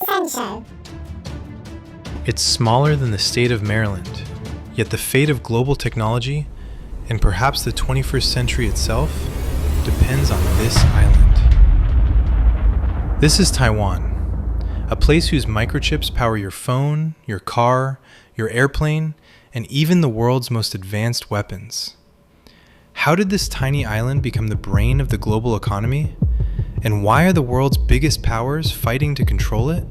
Sancho. It's smaller than the state of Maryland, yet the fate of global technology, and perhaps the 21st century itself, depends on this island. This is Taiwan, a place whose microchips power your phone, your car, your airplane, and even the world's most advanced weapons. How did this tiny island become the brain of the global economy? And why are the world's biggest powers fighting to control it?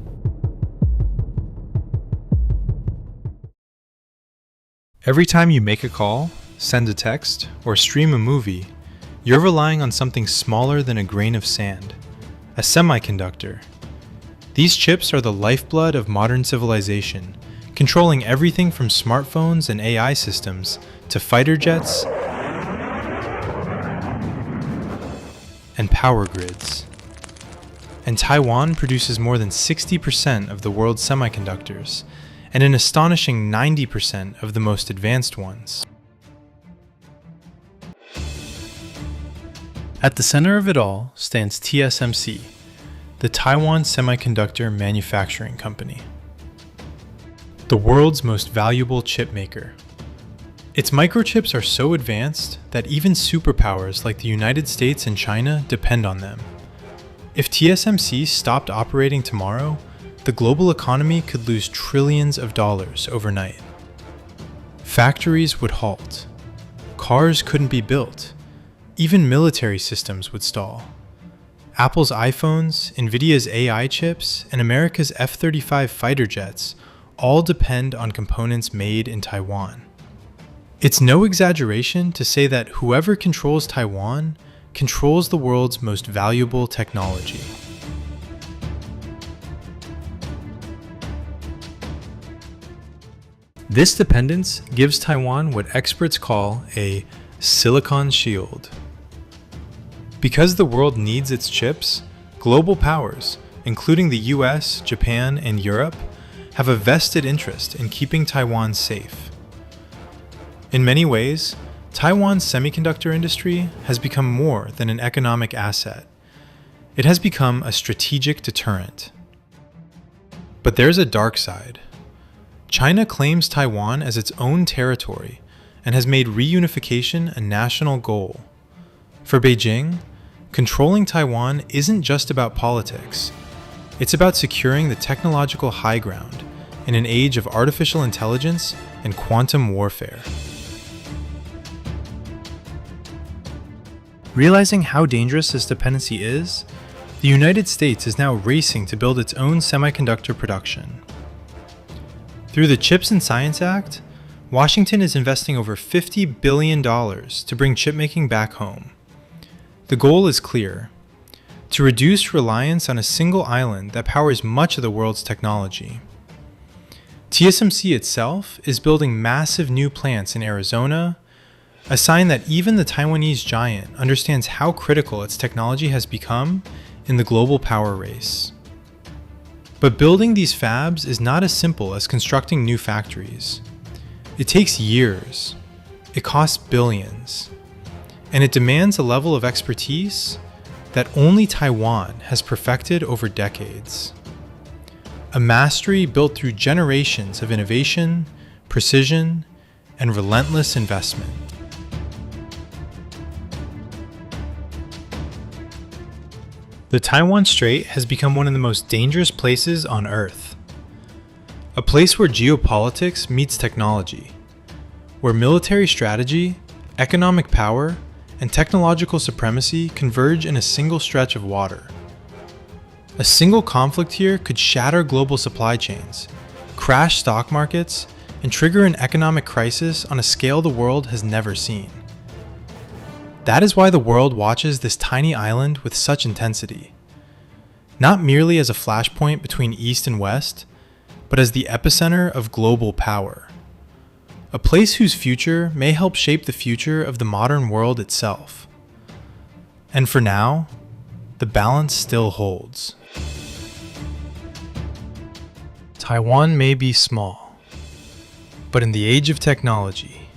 Every time you make a call, send a text, or stream a movie, you're relying on something smaller than a grain of sand, a semiconductor. These chips are the lifeblood of modern civilization, controlling everything from smartphones and AI systems to fighter jets and power grids. And Taiwan produces more than 60% of the world's semiconductors, and an astonishing 90% of the most advanced ones. At the center of it all stands TSMC, the Taiwan Semiconductor Manufacturing Company, the world's most valuable chip maker. Its microchips are so advanced that even superpowers like the United States and China depend on them. If TSMC stopped operating tomorrow, the global economy could lose trillions of dollars overnight. Factories would halt. Cars couldn't be built. Even military systems would stall. Apple's iPhones, Nvidia's AI chips, and America's F-35 fighter jets all depend on components made in Taiwan. It's no exaggeration to say that whoever controls Taiwan controls the world's most valuable technology. This dependence gives Taiwan what experts call a silicon shield. Because the world needs its chips, global powers, including the US, Japan, and Europe, have a vested interest in keeping Taiwan safe. In many ways, Taiwan's semiconductor industry has become more than an economic asset. It has become a strategic deterrent. But there's a dark side. China claims Taiwan as its own territory and has made reunification a national goal. For Beijing, controlling Taiwan isn't just about politics. It's about securing the technological high ground in an age of artificial intelligence and quantum warfare. Realizing how dangerous this dependency is, the United States is now racing to build its own semiconductor production. Through the CHIPS and Science Act, Washington is investing over $50 billion to bring chipmaking back home. The goal is clear: to reduce reliance on a single island that powers much of the world's technology. TSMC itself is building massive new plants in Arizona, a sign that even the Taiwanese giant understands how critical its technology has become in the global power race. But building these fabs is not as simple as constructing new factories. It takes years, it costs billions, and it demands a level of expertise that only Taiwan has perfected over decades. A mastery built through generations of innovation, precision, and relentless investment. The Taiwan Strait has become one of the most dangerous places on Earth. A place where geopolitics meets technology, where military strategy, economic power, and technological supremacy converge in a single stretch of water. A single conflict here could shatter global supply chains, crash stock markets, and trigger an economic crisis on a scale the world has never seen. That is why the world watches this tiny island with such intensity. Not merely as a flashpoint between East and West, but as the epicenter of global power. A place whose future may help shape the future of the modern world itself. And for now, the balance still holds. Taiwan may be small, but in the age of technology,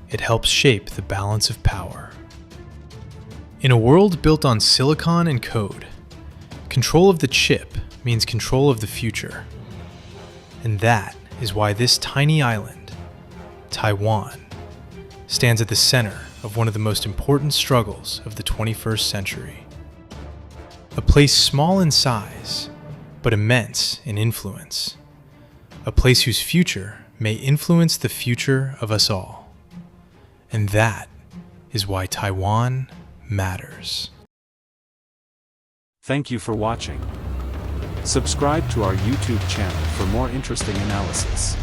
it helps shape the balance of power. In a world built on silicon and code, Control of the chip means control of the future. And that is why this tiny island, Taiwan, stands at the center of one of the most important struggles of the 21st century. A place small in size, but immense in influence. A place whose future may influence the future of us all. And that is why Taiwan matters. Thank you for watching. Subscribe to our YouTube channel for more interesting analysis.